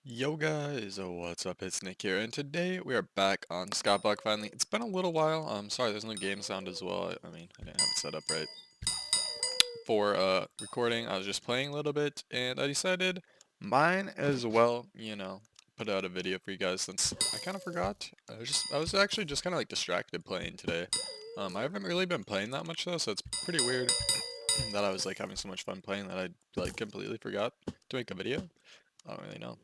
Yo guys, what's up? It's Nick here, and today we are back on Skyblock finally. It's been a little while. Sorry, there's no game sound as well. I didn't have it set up right for recording. I was just playing a little bit, and I decided mine as well, put out a video for you guys since I kind of forgot. I was actually just kind of like distracted playing today. I haven't really been playing that much though, so it's pretty weird that I was like having so much fun playing that I like completely forgot to make a video. I don't really know.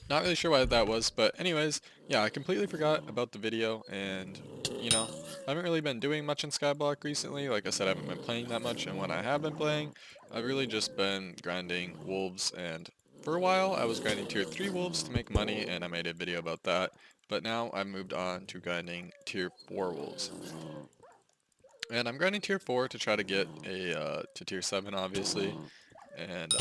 Not really sure why that was, but anyways, yeah, I completely forgot about the video, and, I haven't really been doing much in Skyblock recently. Like I said, I haven't been playing that much, and when I have been playing, I've really just been grinding wolves, and for a while, I was grinding tier 3 wolves to make money, and I made a video about that, but now I've moved on to grinding tier 4 wolves. And I'm grinding tier 4 to try to get to tier 7, obviously, and,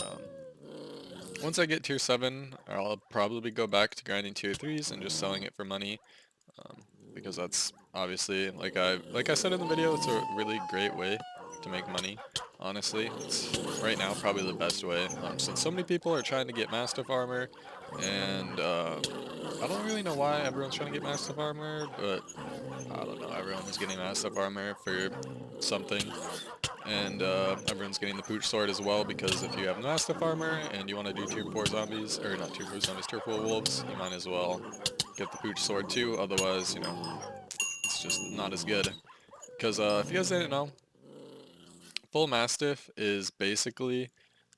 once I get tier 7, I'll probably go back to grinding tier 3s and just selling it for money, um, because that's obviously, like I said in the video, it's a really great way to make money, honestly. It's right now probably the best way, since so many people are trying to get Mastiff Armor, and I don't really know why everyone's trying to get Mastiff Armor, but I don't know, everyone is getting Mastiff Armor for something. And everyone's getting the Pooch Sword as well, because if you have Mastiff Armor and you want to do tier 4 zombies, or not tier 4 zombies, tier 4 wolves, you might as well get the Pooch Sword too, otherwise, it's just not as good. Because if you guys didn't know, full Mastiff is basically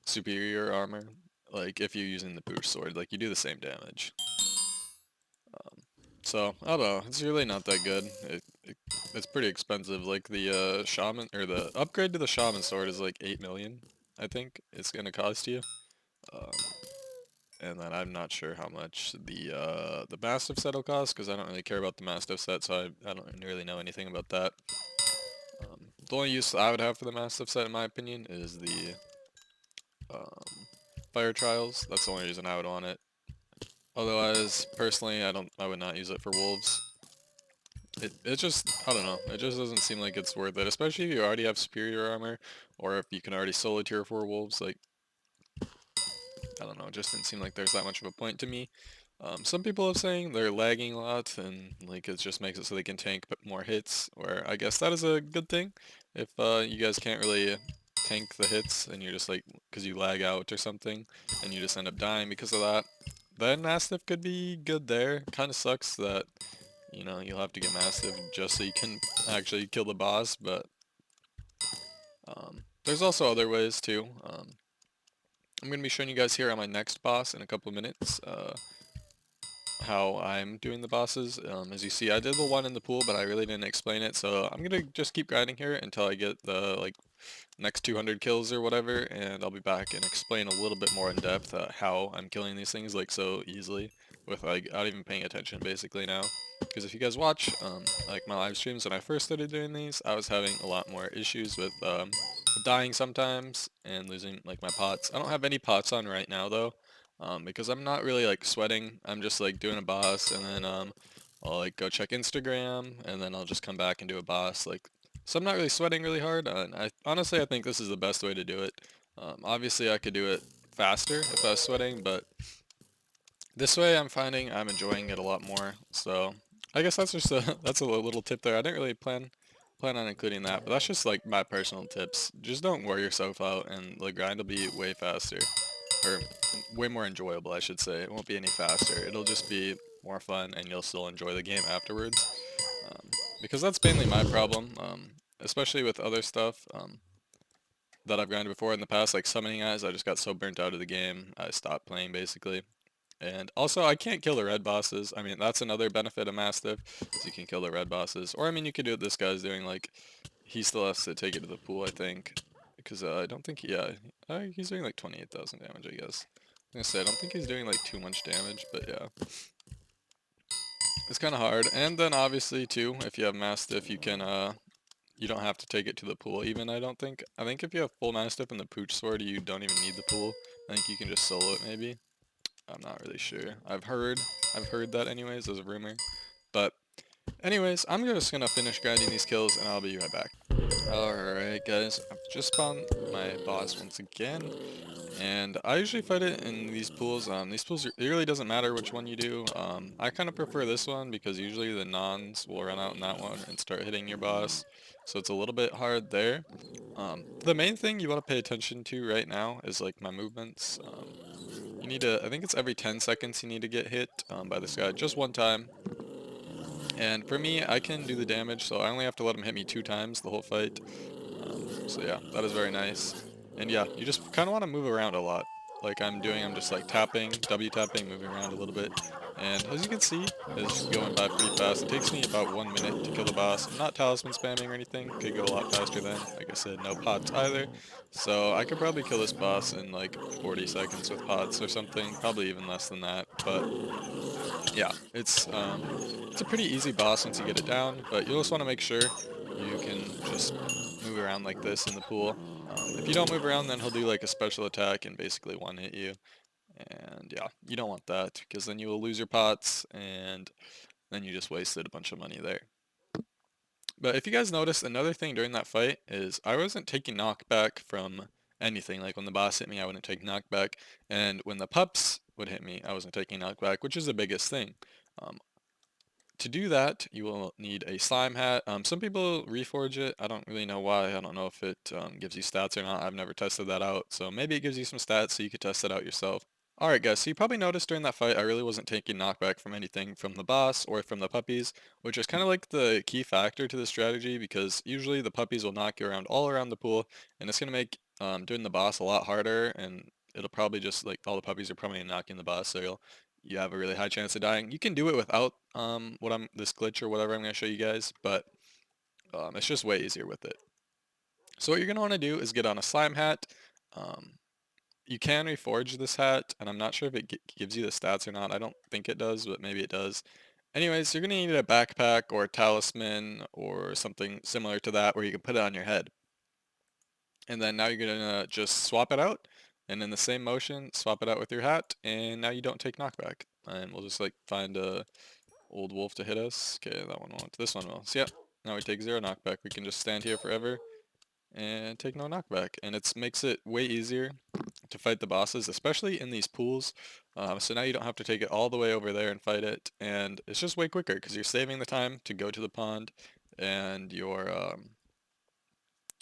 superior armor, like if you're using the Pooch Sword, like you do the same damage. So, I don't know, it's really not that good. It's pretty expensive, like the Shaman, or the upgrade to the Shaman Sword is like 8 million, I think it's gonna cost you. Um, and then I'm not sure how much the Mastiff set will cost, because I don't really care about the Mastiff set, so I don't really know anything about that. The only use I would have for the Mastiff set, in my opinion, is the um, Fire Trials. That's the only reason I would want it. Otherwise, personally, I would not use it for wolves. It just, I don't know, it just doesn't seem like it's worth it, especially if you already have superior armor, or if you can already solo tier 4 wolves, like, I don't know, it just didn't seem like there's that much of a point to me. Some people are saying they're lagging a lot, and like it just makes it so they can tank more hits, where I guess that is a good thing. If you guys can't really tank the hits, and you're just like, because you lag out or something, and you just end up dying because of that, then Mastiff could be good there. Kinda sucks that, you'll have to get Mastiff just so you can actually kill the boss, but there's also other ways too. I'm going to be showing you guys here on my next boss in a couple of minutes, how I'm doing the bosses. As you see, I did the one in the pool, but I really didn't explain it, so I'm going to just keep grinding here until I get the, like, next 200 kills or whatever, and I'll be back and explain a little bit more in depth how I'm killing these things, like, so easily, without even paying attention, basically, now. Because if you guys watch, like, my live streams when I first started doing these, I was having a lot more issues with, dying sometimes, and losing, like, my pots. I don't have any pots on right now, though, because I'm not really, like, sweating. I'm just, like, doing a boss, and then, I'll, like, go check Instagram, and then I'll just come back and do a boss, like, so I'm not really sweating really hard, and honestly I think this is the best way to do it. Obviously I could do it faster if I was sweating, but this way I'm finding I'm enjoying it a lot more. So I guess that's just that's a little tip there. I didn't really plan on including that, but that's just like my personal tips. Just don't wear yourself out, and the grind will be way faster, or way more enjoyable, I should say. It won't be any faster. It'll just be more fun, and you'll still enjoy the game afterwards. Um, because that's mainly my problem, especially with other stuff that I've grinded before in the past, like summoning eyes. I just got so burnt out of the game, I stopped playing basically. And also, I can't kill the red bosses. I mean, that's another benefit of Mastiff, is you can kill the red bosses. Or, I mean, you could do what this guy's doing, like, he still has to take it to the pool, I think. Because I don't think, yeah, he's doing like 28,000 damage, I guess. I was gonna say, I don't think he's doing like too much damage, but yeah. It's kind of hard. And then, obviously, too, if you have Mastiff, you don't have to take it to the pool even, I don't think. I think if you have full Mastiff and the Pooch Sword, you don't even need the pool. I think you can just solo it, maybe. I'm not really sure. I've heard that anyways as a rumor. But anyways, I'm just gonna finish grinding these kills and I'll be right back. Alright guys, I've just spawned my boss once again, and I usually fight it in these pools. These pools, it really doesn't matter which one you do. I kind of prefer this one because usually the nons will run out in that one and start hitting your boss, so it's a little bit hard there. The main thing you want to pay attention to right now is like my movements. You need to, I think it's every 10 seconds you need to get hit by this guy just one time. And for me, I can do the damage, so I only have to let him hit me 2 times the whole fight. So yeah, that is very nice. And yeah, you just kind of want to move around a lot. Like I'm doing, I'm just like tapping, W tapping, moving around a little bit. And as you can see, it's going by pretty fast. It takes me about 1 minute to kill the boss. I'm not talisman spamming or anything. Could go a lot faster then. Like I said, no pods either. So I could probably kill this boss in like 40 seconds with pods or something. Probably even less than that. But yeah, it's a pretty easy boss once you get it down, but you just want to make sure you can just move around like this in the pool. If you don't move around, then he'll do like a special attack and basically one hit you. And yeah, you don't want that because then you will lose your pots and then you just wasted a bunch of money there. But if you guys noticed, another thing during that fight is I wasn't taking knockback from anything. Like when the boss hit me, I wouldn't take knockback. And when the pups would hit me, I wasn't taking knockback, which is the biggest thing. Um, to do that, you will need a slime hat. Some people reforge it. I don't really know why. I don't know if it gives you stats or not. I've never tested that out. So maybe it gives you some stats so you could test it out yourself. Alright guys, so you probably noticed during that fight I really wasn't taking knockback from anything from the boss or from the puppies, which is kind of like the key factor to the strategy because usually the puppies will knock you around all around the pool and it's going to make doing the boss a lot harder, and it'll probably just like all the puppies are probably knocking the boss, so you have a really high chance of dying. You can do it without this glitch or whatever I'm going to show you guys, but it's just way easier with it. So what you're going to want to do is get on a slime hat. Um, you can reforge this hat, and I'm not sure if it gives you the stats or not. I don't think it does, but maybe it does. Anyways, you're going to need a backpack or a talisman or something similar to that where you can put it on your head. And then now you're going to just swap it out, and in the same motion, swap it out with your hat, and now you don't take knockback. And we'll just like find a old wolf to hit us. Okay, that one won't. This one will. So yeah, now we take 0 knockback. We can just stand here forever and take no knockback. And it makes it way easier to fight the bosses, especially in these pools. So now you don't have to take it all the way over there and fight it, and it's just way quicker because you're saving the time to go to the pond, and you're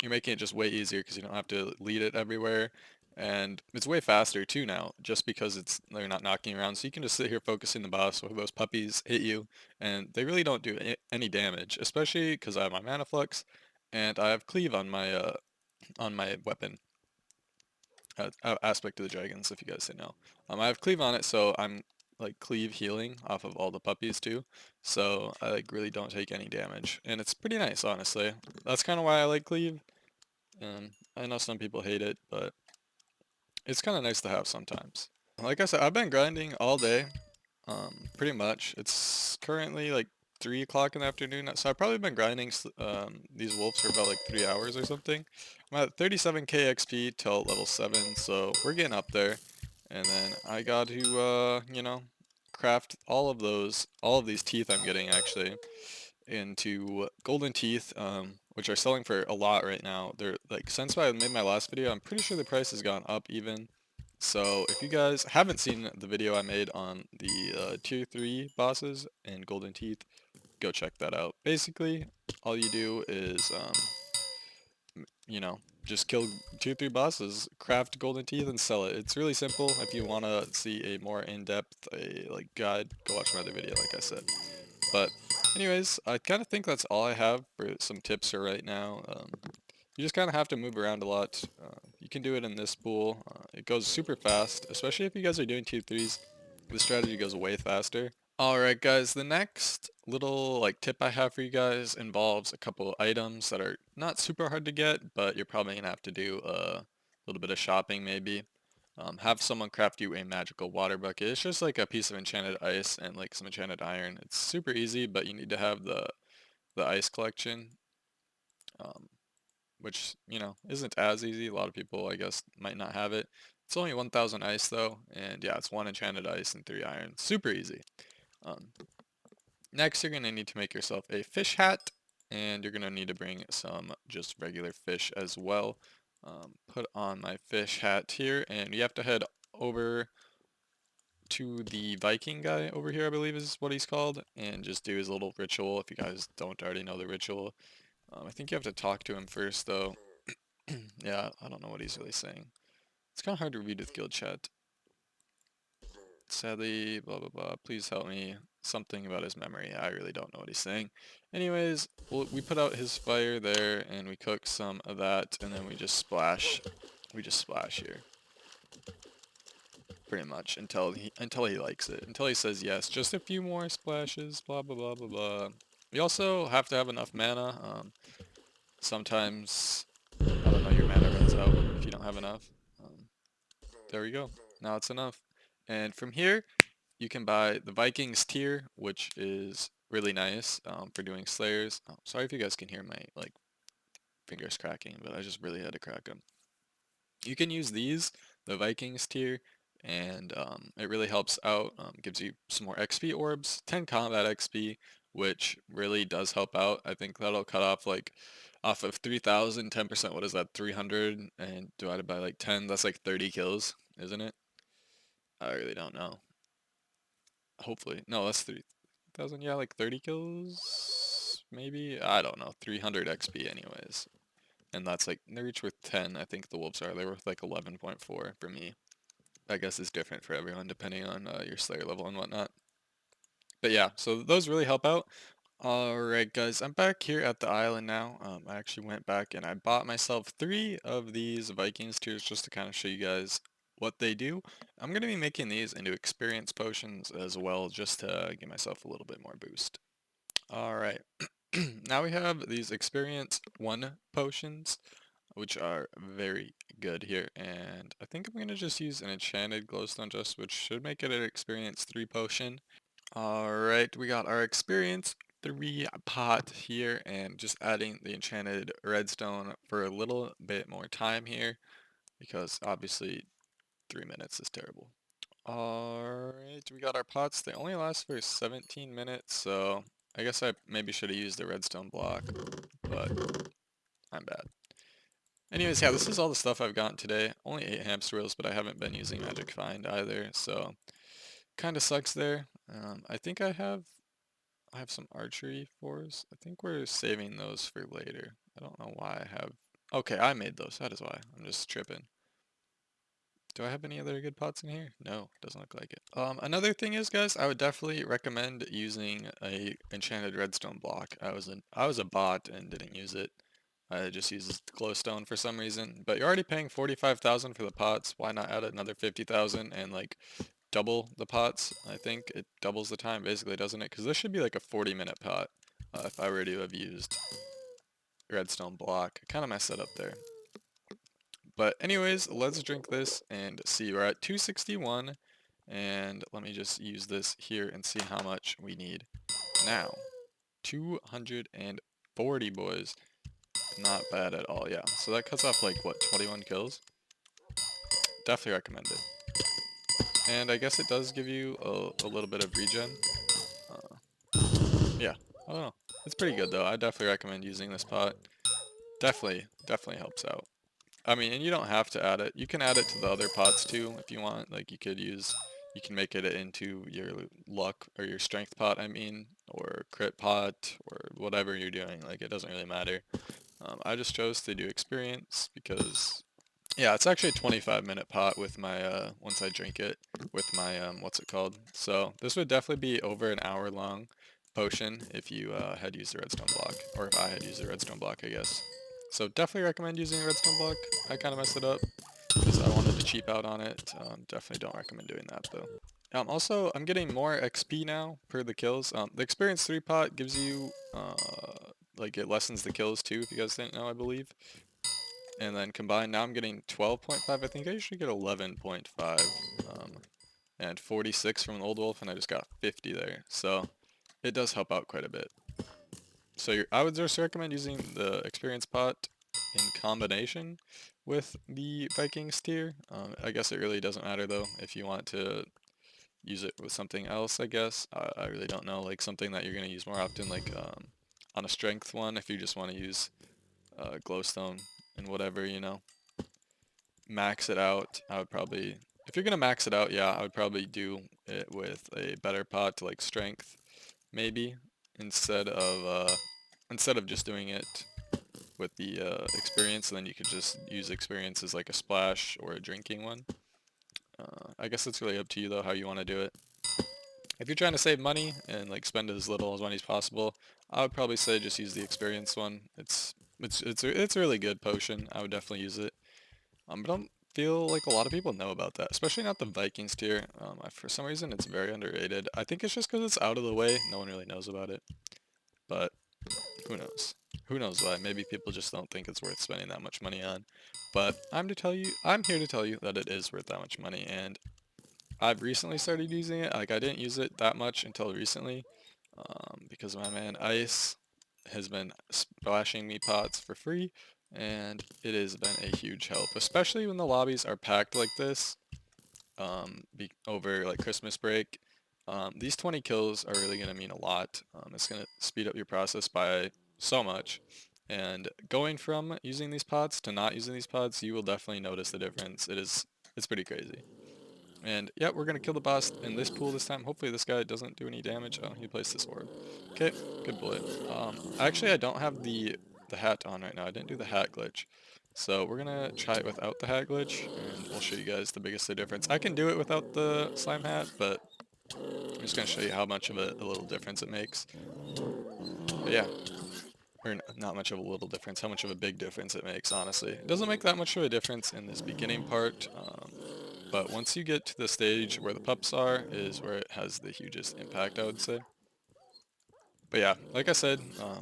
making it just way easier because you don't have to lead it everywhere. And it's way faster too now, just because they're not knocking around. So you can just sit here focusing the boss where those puppies hit you, and they really don't do any damage, especially because I have my mana flux, and I have cleave on my weapon aspect of the dragons, if you guys didn't know. I have cleave on it, so I'm like cleave healing off of all the puppies too. So I like really don't take any damage, and it's pretty nice, honestly. That's kind of why I like cleave. I know some people hate it, but it's kind of nice to have sometimes. Like I said, I've been grinding all day, pretty much. It's currently like 3 o'clock in the afternoon, so I've probably been grinding these wolves for about like 3 hours or something. I'm at 37k XP till level 7, so we're getting up there. And then I got to, craft all of these teeth I'm getting actually into golden teeth, which are selling for a lot right now. They're like, since I made my last video, I'm pretty sure the price has gone up even. So if you guys haven't seen the video I made on the tier 3 bosses and golden teeth, go check that out. Basically, all you do is, just kill tier 3 bosses, craft golden teeth, and sell it. It's really simple. If you want to see a more in-depth like guide, go watch my other video like I said. But anyways, I kind of think that's all I have for some tips for right now. You just kind of have to move around a lot. You can do it in this pool. It goes super fast, especially if you guys are doing tier 3s. The strategy goes way faster. Alright guys, the next little like tip I have for you guys involves a couple items that are not super hard to get, but you're probably going to have to do a little bit of shopping maybe. Have someone craft you a magical water bucket. It's just like a piece of enchanted ice and like some enchanted iron. It's super easy, but you need to have the ice collection, um, which, isn't as easy. A lot of people, I guess, might not have it. It's only 1,000 ice though, and yeah, it's 1 enchanted ice and 3 iron. Super easy. Um, Next, you're going to need to make yourself a fish hat. and you're gonna need to bring some just regular fish as well. Put on my fish hat here, and you have to head over to the Viking guy over here, I believe is what he's called, and just do his little ritual if you guys don't already know the ritual. I think you have to talk to him first, though. Yeah, I don't know what he's really saying. It's kind of hard to read with guild chat. Sadly, blah blah blah, please help me. Something about his memory. I really don't know what he's saying. Anyways, we put out his fire there, and we cook some of that, and then we just splash. We just splash here. Pretty much until he likes it. Until he says yes. Just a few more splashes, blah blah blah blah blah. We also have to have enough mana. Sometimes, I don't know, your mana runs out if you don't have enough. There we go. Now it's enough. And from here, you can buy the Vikings tier, which is really nice for doing Slayers. Oh, sorry if you guys can hear my like fingers cracking, but I just really had to crack them. You can use these, the Vikings tier, and it really helps out. Gives you some more XP orbs, 10 combat XP, which really does help out. I think that'll cut off like off of 3,000, 10%. What is that? 300 and divided by like 10. That's like 30 kills, isn't it? I really don't know. Hopefully. No, that's 3,000. Yeah, like 30 kills, maybe? I don't know. 300 XP anyways. And that's like, they're each worth 10, I think the wolves are. They're worth like 11.4 for me. I guess it's different for everyone depending on your Slayer level and whatnot. But yeah, so those really help out. Alright guys, I'm back here at the island now. I actually went back and I bought myself 3 of these Vikings tiers just to kind of show you guys what they do. I'm going to be making these into experience potions as well just to give myself a little bit more boost. Alright, now we have these experience 1 potions, which are very good here, and I think I'm going to just use an enchanted glowstone just, which should make it an experience 3 potion. Alright, we got our experience 3 pot here, and just adding the enchanted redstone for a little bit more time here, because obviously 3 minutes is terrible. Alright, we got our pots. They only last for 17 minutes, so I guess I maybe should have used the redstone block, but I'm bad. Anyways, yeah, this is all the stuff I've gotten today. Only 8 hamster wheels, but I haven't been using Magic Find either, so kind of sucks there. I think I have some archery fours. I think we're saving those for later. I don't know why I have... Okay, I made those. That is why. I'm just tripping. Do I have any other good pots in here? No, doesn't look like it. Another thing is, guys, I would definitely recommend using a enchanted redstone block. I was a bot and didn't use it. I just used glowstone for some reason. But you're already paying 45,000 for the pots. Why not add another 50,000 and like double the pots? I think it doubles the time basically, doesn't it? Because this should be like a 40-minute pot if I were to have used redstone block. I kind of messed it up there. But anyways, let's drink this and see. We're at 261, and let me just use this here and see how much we need now. 240, boys. Not bad at all, yeah. So that cuts off like, what, 21 kills? Definitely recommend it. And I guess it does give you a little bit of regen. Yeah, I don't know. It's pretty good though. I definitely recommend using this pot. Definitely helps out. I mean, and you don't have to add it. You can add it to the other pots too if you want. Like you can make it into your luck or your strength pot, I mean, or crit pot or whatever you're doing. Like it doesn't really matter. I just chose to do experience because, yeah, it's actually a 25-minute pot with my, once I drink it, with my, what's it called? So this would definitely be over an hour long potion if you had used the redstone block, or if I had used the redstone block, I guess. So definitely recommend using redstone block. I kind of messed it up because I wanted to cheap out on it. Definitely don't recommend doing that though. Also, I'm getting more XP now per the kills. The experience 3 pot gives you, like it lessens the kills too, if you guys didn't know, I believe. And then combined, now I'm getting 12.5. I think I usually get 11.5. And 46 from an old wolf, and I just got 50 there. So it does help out quite a bit. So I would just recommend using the experience pot in combination with the Vikings tier. I guess it really doesn't matter though if you want to use it with something else, I guess. I really don't know, like something that you're going to use more often, like on a strength one if you just want to use glowstone and whatever, you know. Max it out. I would probably, if you're gonna max it out, yeah, I would probably do it with a better pot to like strength, maybe, instead of just doing it with the experience. And then you could just use experience as like a splash or a drinking one. I guess it's really up to you though how you want to do it. If you're trying to save money and like spend as little as money as possible, I would probably say just use the experience one. It's a really good potion. I would definitely use it. But I don't feel like a lot of people know about that, especially not the Vikings tier. For some reason, it's very underrated. I think it's just because it's out of the way. No one really knows about it. But who knows? Who knows why? Maybe people just don't think it's worth spending that much money on. But I'm here to tell you that it is worth that much money, and I've recently started using it. Like I didn't use it that much until recently, because my man Ice has been splashing me pots for free, and it has been a huge help, especially when the lobbies are packed like this, over like Christmas break. These 20 kills are really going to mean a lot. It's going to speed up your process by so much. And going from using these pots to not using these pots, you will definitely notice the difference. It's pretty crazy. And yeah, we're gonna kill the boss in this pool this time. Hopefully this guy doesn't do any damage. Oh, he placed this orb. Okay, good bullet. Actually I don't have the hat on right now. I didn't do the hat glitch. So we're gonna try it without the hat glitch, and we'll show you guys the biggest difference. I can do it without the slime hat, but I'm just gonna show you how much of a little difference it makes. But yeah, or not much of a little difference, how much of a big difference it makes, honestly. It doesn't make that much of a difference in this beginning part, but once you get to the stage where the pups are, is where it has the hugest impact, I would say. But yeah, like I said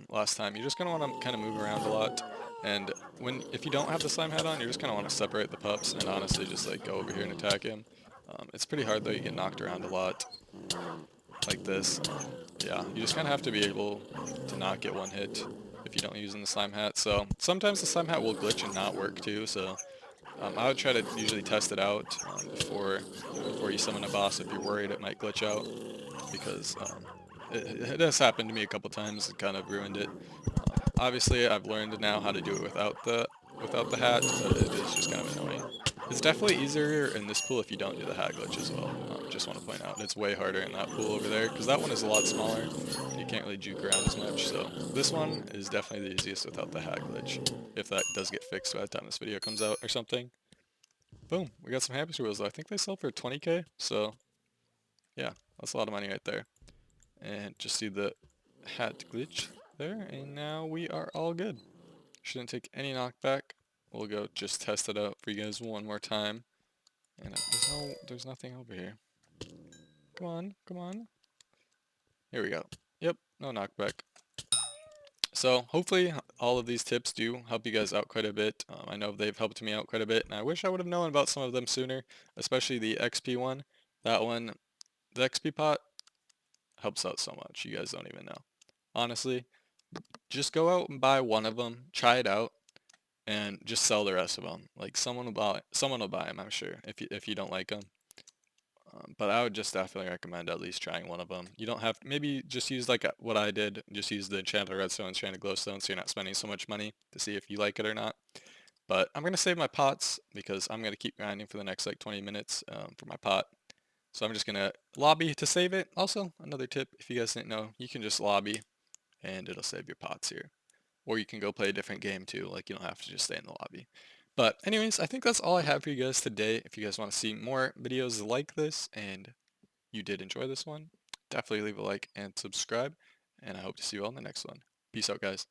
last time, you're just going to want to kind of move around a lot. And if you don't have the slime hat on, you're just going to want to separate the pups and honestly just like go over here and attack him. It's pretty hard though, you get knocked around a lot like this. Yeah, you just kind of have to be able to not get one hit if you don't use the slime hat. So sometimes the slime hat will glitch and not work too, so I would try to usually test it out before you summon a boss if you're worried it might glitch out, because it has happened to me a couple times and kind of ruined it. Obviously, I've learned now how to do it without the hat, but it is just kind of annoying. It's definitely easier in this pool if you don't do the hat glitch as well. Just want to point out, it's way harder in that pool over there, because that one is a lot smaller, and you can't really juke around as much, so this one is definitely the easiest without the hat glitch, if that does get fixed by the time this video comes out or something. Boom, we got some hamster wheels though. I think they sell for 20k, so yeah, that's a lot of money right there. And just see the hat glitch there, and now we are all good. Shouldn't take any knockback. We'll go just test it out for you guys one more time. And there's nothing over here. Come on, come on. Here we go. Yep, no knockback. So hopefully all of these tips do help you guys out quite a bit. I know they've helped me out quite a bit, and I wish I would have known about some of them sooner, especially the XP one. That one, the XP pot, helps out so much. You guys don't even know. Honestly, just go out and buy one of them, try it out, and just sell the rest of them. Like someone will buy them, I'm sure, if you don't like them. But I would just definitely recommend at least trying one of them. You don't have maybe just use like what I did, just use the enchanted redstone, enchanted glowstone, so you're not spending so much money to see if you like it or not. But I'm gonna save my pots because I'm gonna keep grinding for the next like 20 minutes for my pot. So I'm just gonna lobby to save it. Also, another tip, if you guys didn't know, you can just lobby and it'll save your pots here. Or you can go play a different game too, like you don't have to just stay in the lobby. But anyways, I think that's all I have for you guys today. If you guys want to see more videos like this and you did enjoy this one, definitely leave a like and subscribe. And I hope to see you all in the next one. Peace out, guys.